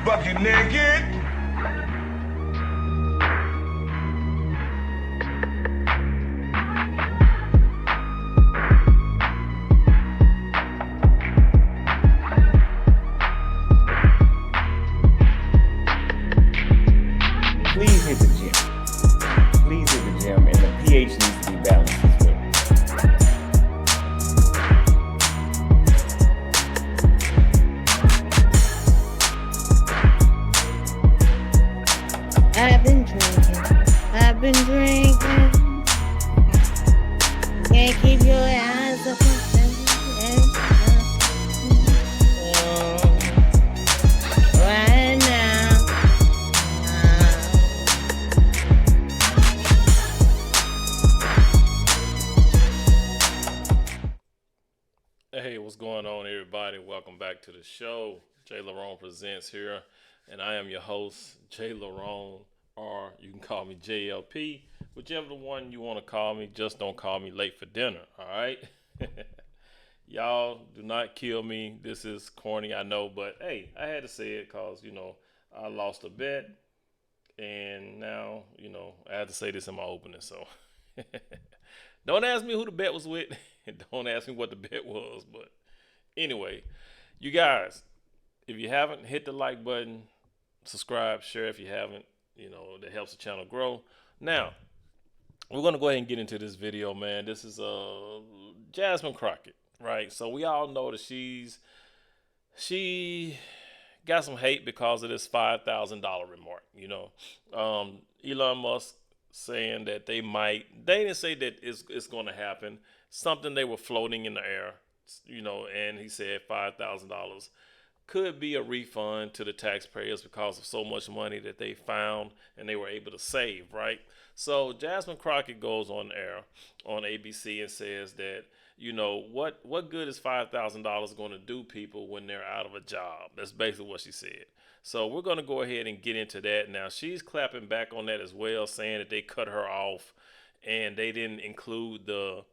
Bucket naked. Please hit the gym. Please hit the gym, and the pH needs to be balanced as well. I've been drinking. Can't keep your eyes up right now. Hey, what's going on, everybody? Welcome back to the show. JLerone presents here, and I am your host, JLerone, or you can call me JLP, whichever the one you want to call me. Just don't call me late for dinner, all right? Y'all do not kill me. This is corny, I know, but hey, I had to say it because, I lost a bet, and now, I had to say this in my opening, so don't ask me who the bet was with, and don't ask me what the bet was, but anyway, you guys, if you haven't, hit the like button, subscribe, share if you haven't. That helps the channel grow. Now, we're going to go ahead and get into this video, man. This is Jasmine Crockett, right? So we all know that she got some hate because of this $5,000 remark, Elon Musk saying that they didn't say that it's going to happen. Something they were floating in the air, and he said $5,000 could be a refund to the taxpayers because of so much money that they found and they were able to save, right? So Jasmine Crockett goes on air on ABC and says that, what good is $5,000 going to do people when they're out of a job? That's basically what she said. So we're going to go ahead and get into that. Now, she's clapping back on that as well, saying that they cut her off and they didn't include the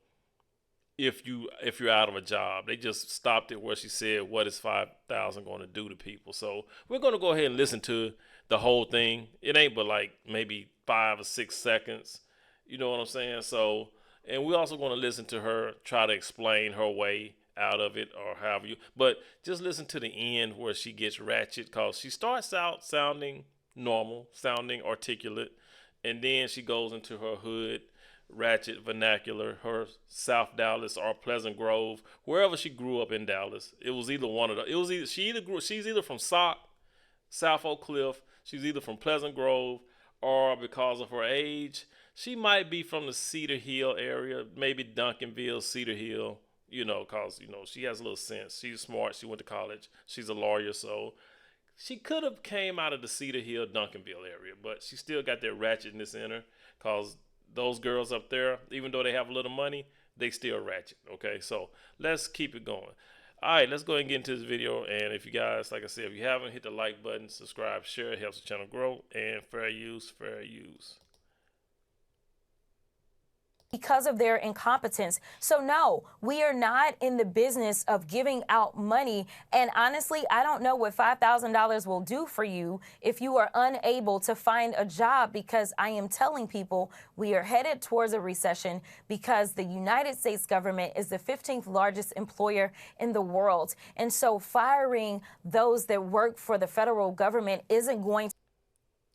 if you're out of a job. They just stopped it where she said, what is 5,000 going to do to people? So we're going to go ahead and listen to the whole thing. It ain't but like maybe 5 or 6 seconds. You know what I'm saying? So, and we're also going to listen to her try to explain her way out of it, or however but just listen to the end where she gets ratchet, because she starts out sounding normal, sounding articulate, and then she goes into her hood ratchet vernacular, her South Dallas or Pleasant Grove, wherever she grew up in Dallas. It was either one of the. It was either she's either from South Oak Cliff, she's either from Pleasant Grove, or because of her age, she might be from the Cedar Hill area, maybe Duncanville, Cedar Hill. Because she has a little sense. She's smart. She went to college. She's a lawyer, so she could have came out of the Cedar Hill, Duncanville area, but she still got that ratchetness in her, because those girls up there, even though they have a little money, they still ratchet. Okay, so let's keep it going. All right, let's go ahead and get into this video. And if you guys, like I said, if you haven't, hit the like button, subscribe, share. It helps the channel grow. And fair use, fair use. Because of their incompetence. So no, we are not in the business of giving out money. And honestly, I don't know what $5,000 will do for you if you are unable to find a job, because I am telling people we are headed towards a recession because the United States government is the 15th largest employer in the world. And so firing those that work for the federal government isn't going to.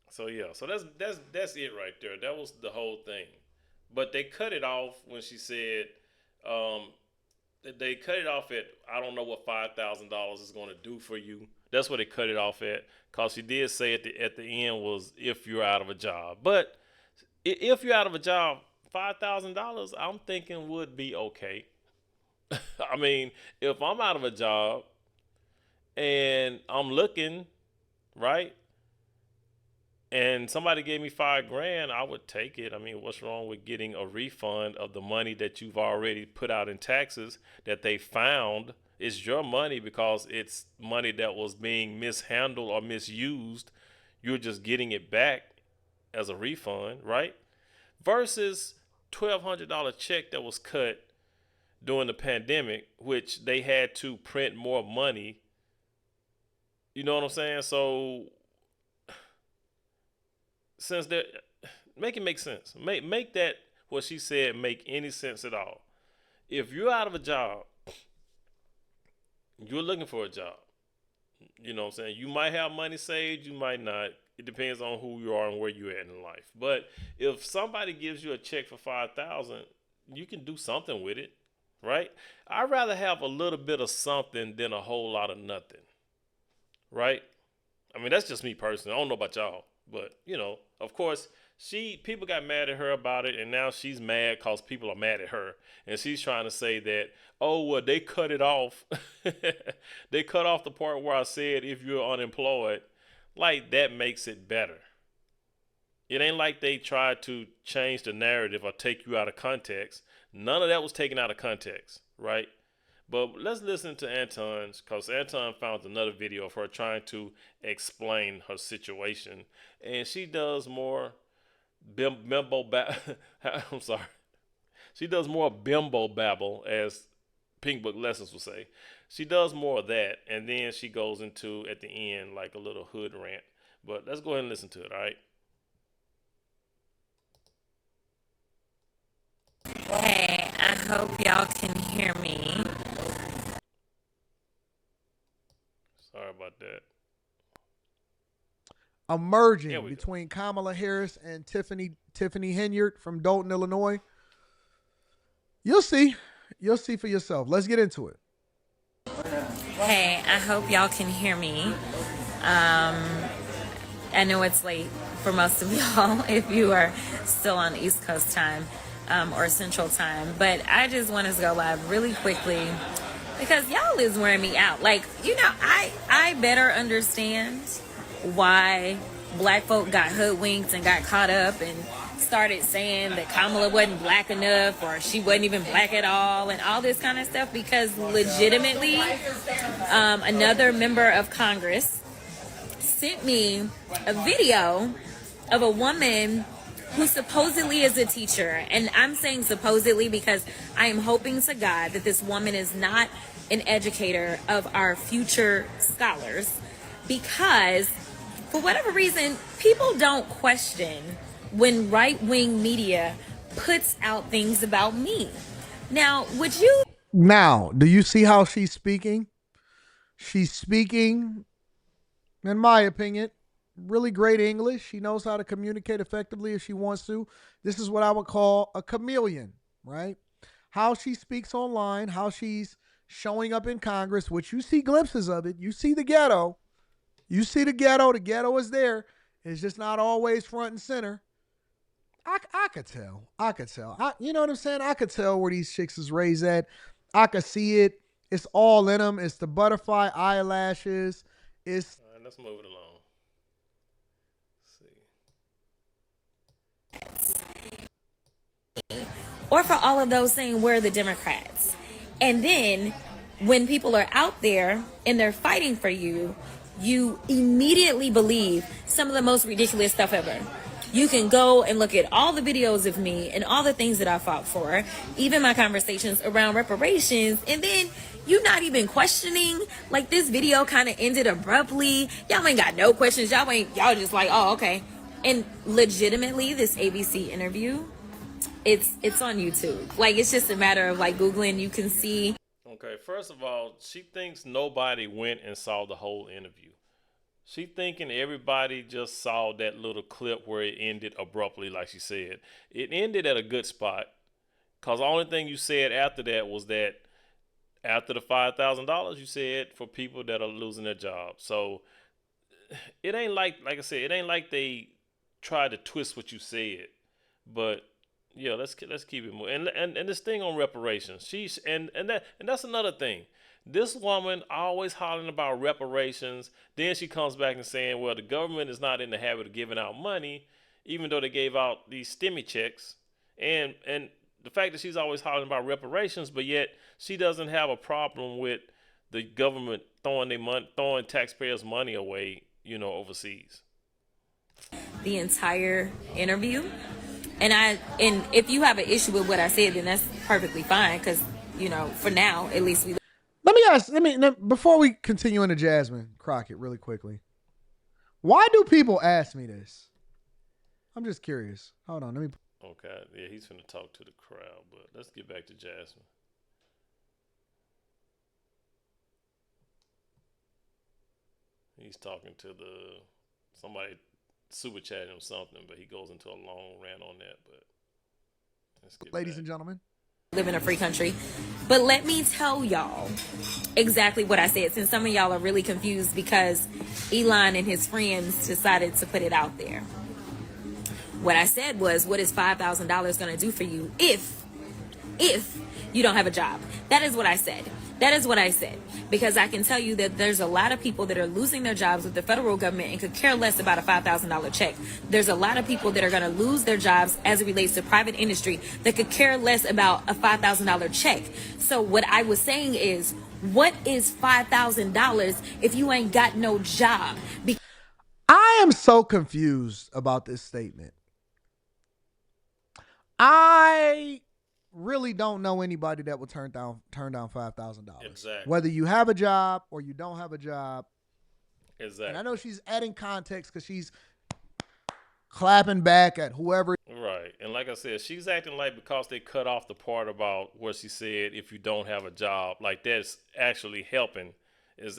So yeah, so that's it right there. That was the whole thing. But they cut it off when she said, they cut it off at, I don't know what $5,000 is going to do for you. That's what they cut it off at, because she did say at the end was if you're out of a job. But if you're out of a job, $5,000 I'm thinking would be okay. I mean, if I'm out of a job and I'm looking, right? And somebody gave me $5,000, I would take it. I mean, what's wrong with getting a refund of the money that you've already put out in taxes that they found? It's your money because it's money that was being mishandled or misused. You're just getting it back as a refund, right? Versus $1,200 check that was cut during the pandemic, which they had to print more money. You know what I'm saying? So since that, make it make sense. Make that what she said make any sense at all. If you're out of a job, you're looking for a job. You know what I'm saying? You might have money saved, you might not. It depends on who you are and where you're at in life. But if somebody gives you a check for $5,000, you can do something with it, right? I'd rather have a little bit of something than a whole lot of nothing, right? I mean, that's just me personally. I don't know about y'all, but you know, of course, people got mad at her about it, and now she's mad because people are mad at her, and she's trying to say that, oh well, they cut it off. They cut off the part where I said if you're unemployed. Like, that makes it better. It ain't like they tried to change the narrative or take you out of context. None of that was taken out of context, right? But let's listen to Anton's, because Anton found another video of her trying to explain her situation. And she does more I'm sorry. She does more bimbo babble, as Pink Book Lessons would say. She does more of that, and then she goes into, at the end, like a little hood rant. But let's go ahead and listen to it, all right? Hey, I hope y'all can hear me. Sorry about that. Emerging between Kamala Harris and Tiffany Henyard from Dalton, Illinois. You'll see. You'll see for yourself. Let's get into it. Hey, I hope y'all can hear me. I know it's late for most of y'all if you are still on East Coast time or Central time, but I just want to go live really quickly because y'all is wearing me out. Like, you know, I better understand why black folk got hoodwinked and got caught up and started saying that Kamala wasn't black enough or she wasn't even black at all and all this kind of stuff, because legitimately another member of Congress sent me a video of a woman who supposedly is a teacher, and I'm saying supposedly because I am hoping to God that this woman is not an educator of our future scholars, because for whatever reason people don't question when right-wing media puts out things about me. Now, do you see how she's speaking? She's speaking, in my opinion, really great English. She knows how to communicate effectively if she wants to. This is what I would call a chameleon, right? How she speaks online, how she's showing up in Congress, which you see glimpses of it. You see the ghetto. You see the ghetto. The ghetto is there. It's just not always front and center. I could tell. You know what I'm saying? I could tell where these chicks is raised at. I could see it. It's all in them. It's the butterfly eyelashes. All right, let's move it along. see. Or for all of those saying we're the Democrats. And then when people are out there and they're fighting for you, you immediately believe some of the most ridiculous stuff ever. You can go and look at all the videos of me and all the things that I fought for, even my conversations around reparations, and then you're not even questioning. Like, this video kind of ended abruptly. Y'all ain't got no questions. Y'all just like, oh, okay. And legitimately, this ABC interview, it's on YouTube. Like, it's just a matter of like Googling, you can see. Okay, first of all, she thinks nobody went and saw the whole interview. She thinking everybody just saw that little clip where it ended abruptly, like she said. It ended at a good spot, because the only thing you said after that was that after the $5,000, you said for people that are losing their jobs. So it ain't like I said, it ain't like they tried to twist what you said. But yeah, let's keep it moving. And this thing on reparations, and that's another thing. This woman always hollering about reparations. Then she comes back and saying, well, the government is not in the habit of giving out money, even though they gave out these stimmy checks. And the fact that she's always hollering about reparations, but yet she doesn't have a problem with the government throwing taxpayers' money away, overseas. The entire interview. And if you have an issue with what I said, then that's perfectly fine, because, for now, at least we... Before we continue into Jasmine Crockett really quickly, why do people ask me this? I'm just curious. Hold on, let me... Okay, yeah, he's finna talk to the crowd, but let's get back to Jasmine. He's talking to somebody super chatting him something, but he goes into a long rant on that. But let's get ladies back. and gentlemen, live in a free country. But let me tell y'all exactly what I said, since some of y'all are really confused because Elon and his friends decided to put it out there. What I said was, what is $5,000 going to do for you if you don't have a job? That is what I said. That is what I said. Because I can tell you that there's a lot of people that are losing their jobs with the federal government and could care less about a $5,000 check. There's a lot of people that are going to lose their jobs as it relates to private industry that could care less about a $5,000 check. So what I was saying is, what is $5,000 if you ain't got no job? I am so confused about this statement. I really don't know anybody that would turn down $5,000. Exactly. Whether you have a job or you don't have a job. Exactly. And I know she's adding context because she's clapping back at whoever. Right. And like I said, she's acting like because they cut off the part about what she said, if you don't have a job, like that's actually helping. It's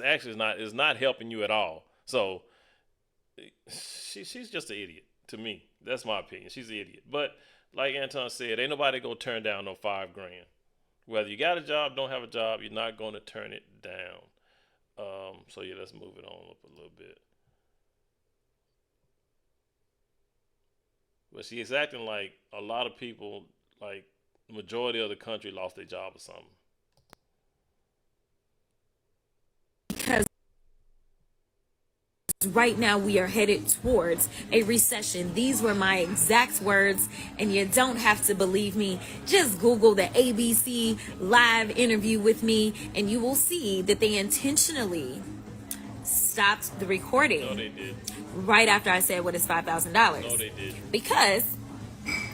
not helping you at all. So she's just an idiot to me. That's my opinion. She's an idiot. But like Anton said, ain't nobody gonna turn down no $5,000. Whether you got a job, don't have a job, you're not gonna turn it down. So yeah, let's move it on up a little bit. But she's acting like a lot of people, like the majority of the country, lost their job or something. Because right now we are headed towards a recession. These were my exact words, and you don't have to believe me. Just Google the ABC live interview with me, and you will see that they intentionally stopped the recording. No, they did. Right after I said, what is $5,000? No, they did. Because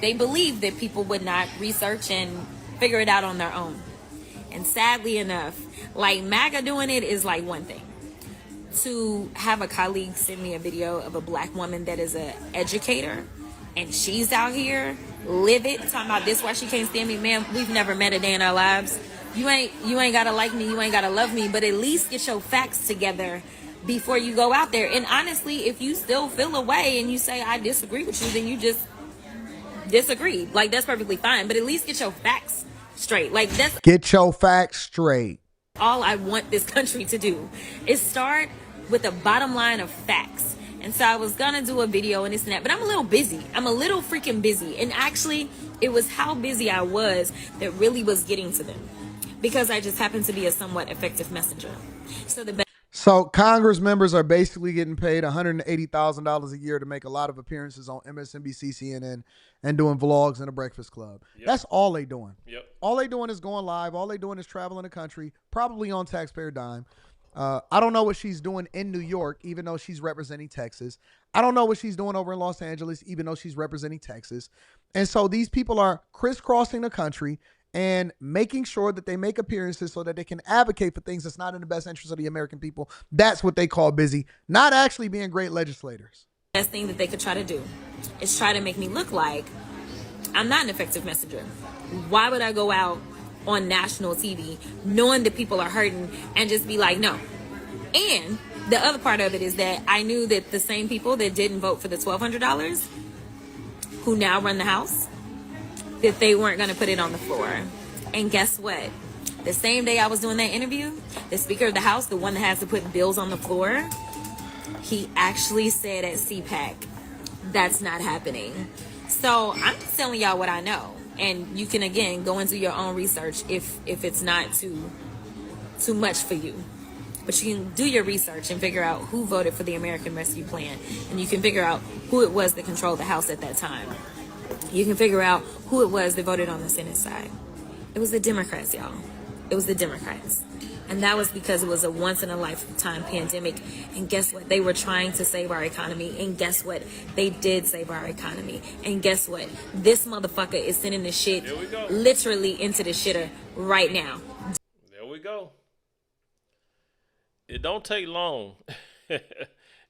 they believed that people would not research and figure it out on their own. And sadly enough, like MAGA doing it is like one thing. To have a colleague send me a video of a black woman that is an educator, and she's out here livid talking about this, why she can't stand me. Man, we've never met a day in our lives. You ain't gotta like me, you ain't gotta love me, but at least get your facts together before you go out there. And honestly, if you still feel a way and you say I disagree with you, then you just disagree. Like, that's perfectly fine, but at least get your facts straight. Like, that's Get your facts straight. all I want this country to do, is start with a bottom line of facts. And so I was gonna do a video and this and that, but I'm a little busy. I'm a little freaking busy. And actually, it was how busy I was that really was getting to them, because I just happened to be a somewhat effective messenger. So Congress members are basically getting paid $180,000 a year to make a lot of appearances on MSNBC, CNN, and doing vlogs in a Breakfast Club. Yep. That's all they doing. Yep. All they doing is going live. All they doing is traveling the country, probably on taxpayer dime. I don't know what she's doing in New York, even though she's representing Texas. I don't know what she's doing over in Los Angeles, even though she's representing Texas. And so these people are crisscrossing the country and making sure that they make appearances so that they can advocate for things that's not in the best interest of the American people. That's what they call busy, not actually being great legislators. Best thing that they could try to do is try to make me look like I'm not an effective messenger. Why would I go out on national TV knowing that people are hurting and just be like, no? And the other part of it is that I knew that the same people that didn't vote for the $1,200 who now run the House, that they weren't going to put it on the floor. And guess what? The same day I was doing that interview, the Speaker of the House, the one that has to put bills on the floor, he actually said at CPAC, that's not happening. So I'm just telling y'all what I know. And you can, again, go into your own research if it's not too too much for you. But you can do your research and figure out who voted for the American Rescue Plan. And you can figure out who it was that controlled the House at that time. You can figure out who it was that voted on the Senate side. It was the Democrats, y'all. It was the Democrats. And that was because it was a once-in-a-lifetime pandemic. And guess what? They were trying to save our economy. And guess what? They did save our economy. And guess what? This motherfucker is sending the shit literally into the shitter right now. There we go. It don't take long.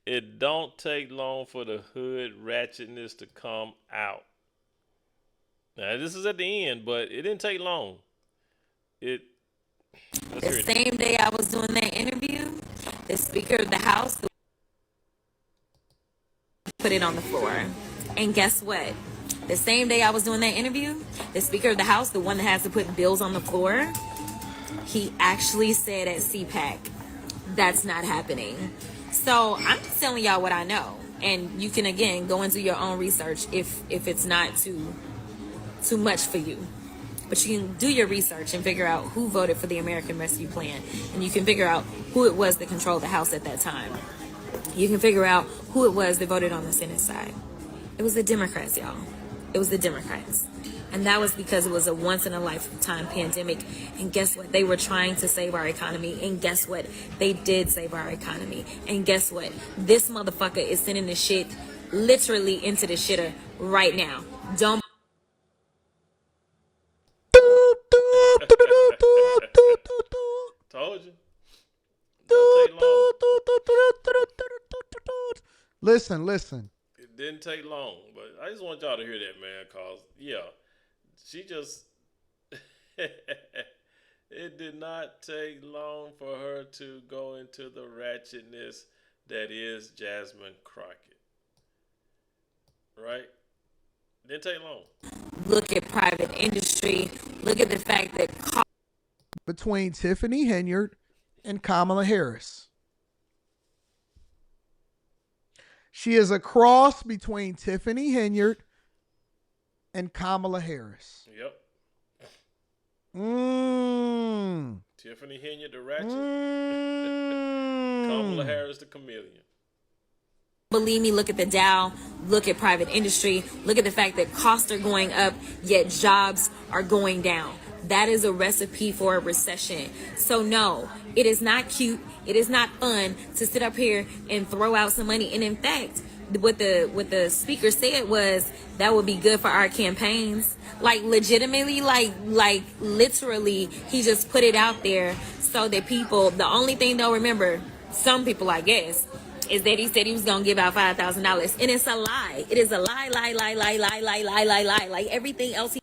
It don't take long for the hood ratchetness to come out. Now, this is at the end, but it didn't take long. The same day I was doing that interview, the Speaker of the House put it on the floor. And guess what? The same day I was doing that interview, the Speaker of the House, the one that has to put bills on the floor, he actually said at CPAC, that's not happening. So I'm telling y'all what I know. And you can, again, go and do your own research if it's not too much for you. But you can do your research and figure out who voted for the American Rescue Plan. And you can figure out who it was that controlled the House at that time. You can figure out who it was that voted on the Senate side. It was the Democrats, y'all. It was the Democrats. And that was because it was a once-in-a-lifetime pandemic. And guess what? They were trying to save our economy. And guess what? They did save our economy. And guess what? This motherfucker is sending the shit literally into the shitter right now. Don't. Told you. Don't take long. Listen. It didn't take long, but I just want y'all to hear that, man, because, yeah, she just, it did not take long for her to go into the ratchetness that is Jasmine Crockett. Right? Didn't take long. Look at private industry. Look at the fact that Between Tiffany Henyard and Kamala Harris. She is a cross between Tiffany Henyard and Kamala Harris. Yep. Mmm. Tiffany Henyard, the ratchet. Kamala Harris, the chameleon. Believe me, look at the Dow, look at private industry, look at the fact that costs are going up, yet jobs are going down. That is a recipe for a recession. So no, it is not cute. It is not fun to sit up here and throw out some money. And in fact, what the speaker said was that would be good for our campaigns. Like legitimately, like literally, he just put it out there so that people, the only thing they'll remember, some people I guess, is that he said he was going to give out $5,000. And it's a lie. It is a lie. Like everything else.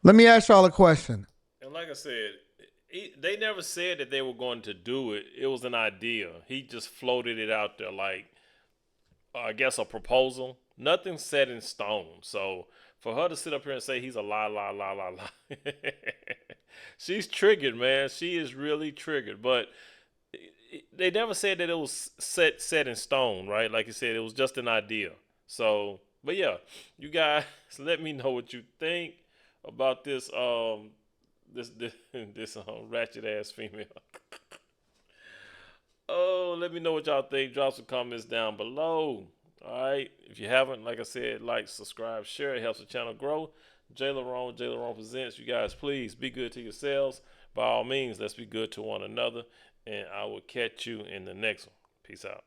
Let me ask y'all a question. And like I said, they never said that they were going to do it. It was an idea. He just floated it out there like, I guess, a proposal. Nothing set in stone. So for her to sit up here and say he's a lie. She's triggered, man. She is really triggered. But they never said that it was set in stone, right? Like you said, it was just an idea. So, but yeah, you guys, let me know what you think about this ratchet ass female. Oh, let me know what y'all think. Drop some comments down below. All right. If you haven't, like I said, like, subscribe, share. It helps the channel grow. JLerone presents. You guys, please be good to yourselves. By all means, let's be good to one another. And I will catch you in the next one. Peace out.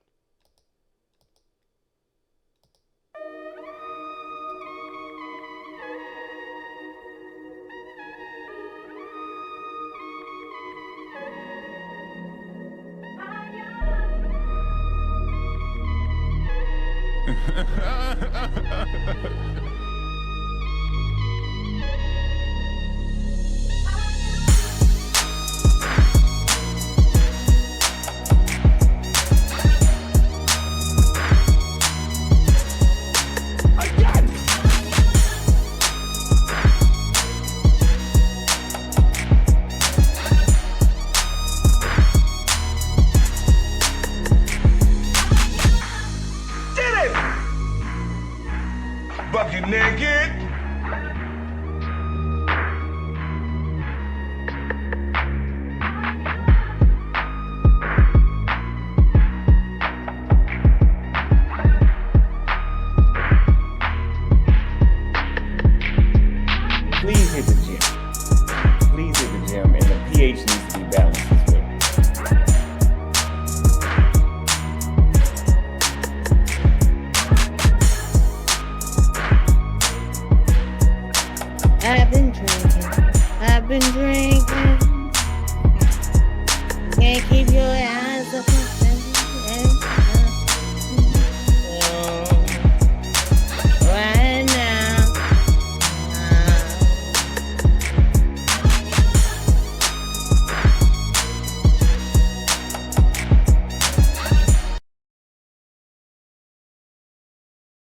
Buck you naked.